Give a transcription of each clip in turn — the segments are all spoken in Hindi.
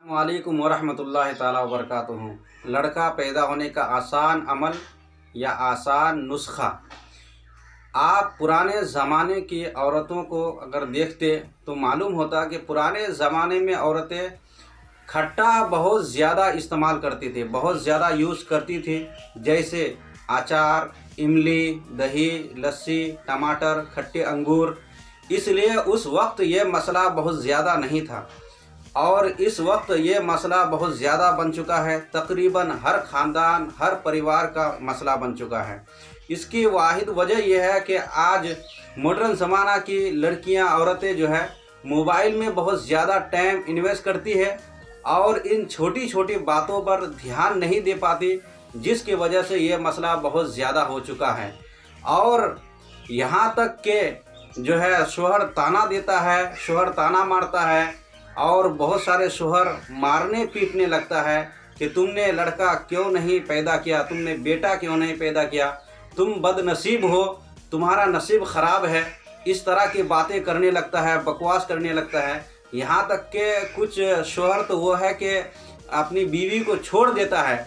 वालेकुम वरहमतुल्लाहि ताला वबरकातुहू। लड़का पैदा होने का आसान अमल या आसान नुस्खा। आप पुराने ज़माने की औरतों को अगर देखते तो मालूम होता कि पुराने ज़माने में औरतें खट्टा बहुत ज़्यादा इस्तेमाल करती थी, बहुत ज़्यादा यूज़ करती थी, जैसे अचार, इमली, दही, लस्सी, टमाटर, खट्टे अंगूर। इसलिए उस वक्त ये मसला बहुत ज़्यादा नहीं था और इस वक्त ये मसला बहुत ज़्यादा बन चुका है। तकरीबन हर ख़ानदान, हर परिवार का मसला बन चुका है। इसकी वाहिद वजह यह है कि आज मॉडर्न ज़माना की लड़कियां, औरतें जो है मोबाइल में बहुत ज़्यादा टाइम इन्वेस्ट करती है और इन छोटी छोटी बातों पर ध्यान नहीं दे पाती, जिसकी वजह से ये मसला बहुत ज़्यादा हो चुका है। और यहाँ तक कि जो है शोहर ताना देता है, शोहर ताना मारता है और बहुत सारे शोहर मारने पीटने लगता है कि तुमने लड़का क्यों नहीं पैदा किया, तुमने बेटा क्यों नहीं पैदा किया, तुम बदनसीब हो, तुम्हारा नसीब ख़राब है। इस तरह की बातें करने लगता है, बकवास करने लगता है। यहाँ तक कि कुछ शोहर तो वो है कि अपनी बीवी को छोड़ देता है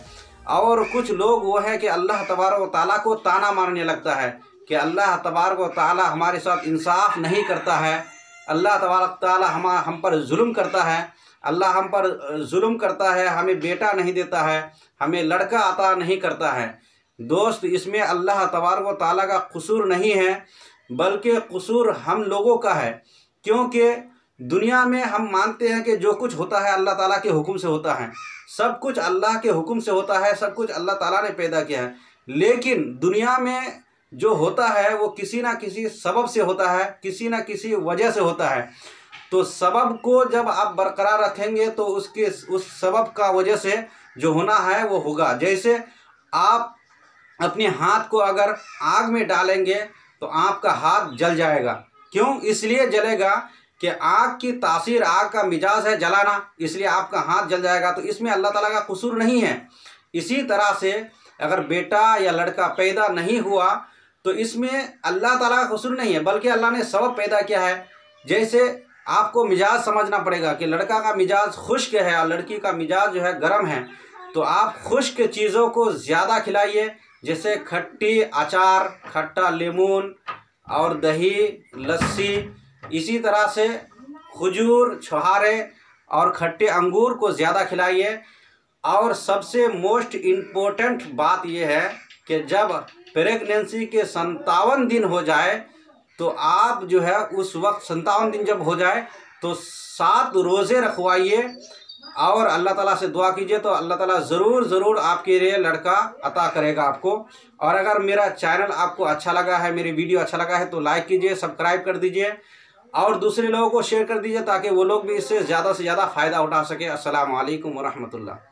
और कुछ लोग वो है कि अल्लाह तबारक व तआला को ताना मारने लगता है कि अल्लाह तबारक व तआला हमारे साथ इंसाफ नहीं करता है, अल्लाह तबारक ताला हम पर जुल्म करता है, अल्लाह हम पर जुल्म करता है, हमें बेटा नहीं देता है, हमें लड़का अता नहीं करता है। दोस्त, इसमें अल्लाह तबारक व ताला का कसूर नहीं है, बल्कि कसूर हम लोगों का है। क्योंकि दुनिया में हम मानते हैं कि जो कुछ होता है अल्लाह ताला के हुक्म से होता है, सब कुछ अल्लाह के हुक्म से होता है, सब कुछ अल्लाह ताला ने पैदा किया है। लेकिन दुनिया में जो होता है वो किसी ना किसी सबब से होता है, किसी ना किसी वजह से होता है। तो सबब को जब आप बरकरार रखेंगे तो उस सबब का वजह से जो होना है वो होगा। जैसे आप अपने हाथ को अगर आग में डालेंगे तो आपका हाथ जल जाएगा। क्यों? इसलिए जलेगा कि आग की तासीर, आग का मिजाज है जलाना, इसलिए आपका हाथ जल जाएगा। तो इसमें अल्लाह ताला का कसूर नहीं है। इसी तरह से अगर बेटा या लड़का पैदा नहीं हुआ तो इसमें अल्लाह ताला का कसूर नहीं है, बल्कि अल्लाह ने सबब पैदा किया है। जैसे आपको मिजाज समझना पड़ेगा कि लड़का का मिजाज खुश्क है और लड़की का मिजाज जो है गर्म है, तो आप खुश्क चीज़ों को ज़्यादा खिलाइए, जैसे खट्टी अचार, खट्टा लेमन और दही, लस्सी। इसी तरह से खजूर, छुहारे और खट्टे अंगूर को ज़्यादा खिलाइए। और सबसे मोस्ट इम्पोर्टेंट बात यह है कि जब प्रेगनेंसी के 57 दिन हो जाए तो आप जो है उस वक्त 57 दिन जब हो जाए तो 7 रोज़े रखवाइए और अल्लाह ताला से दुआ कीजिए, तो अल्लाह ताला ज़रूर आपके लिए लड़का अता करेगा आपको। और अगर मेरा चैनल आपको अच्छा लगा है, मेरी वीडियो अच्छा लगा है तो लाइक कीजिए, सब्सक्राइब कर दीजिए और दूसरे लोगों को शेयर कर दीजिए ताकि वो लोग भी इससे ज़्यादा से ज़्यादा फ़ायदा उठा सके। अस्सलामु अलैकुम वरहमतुल्लाह।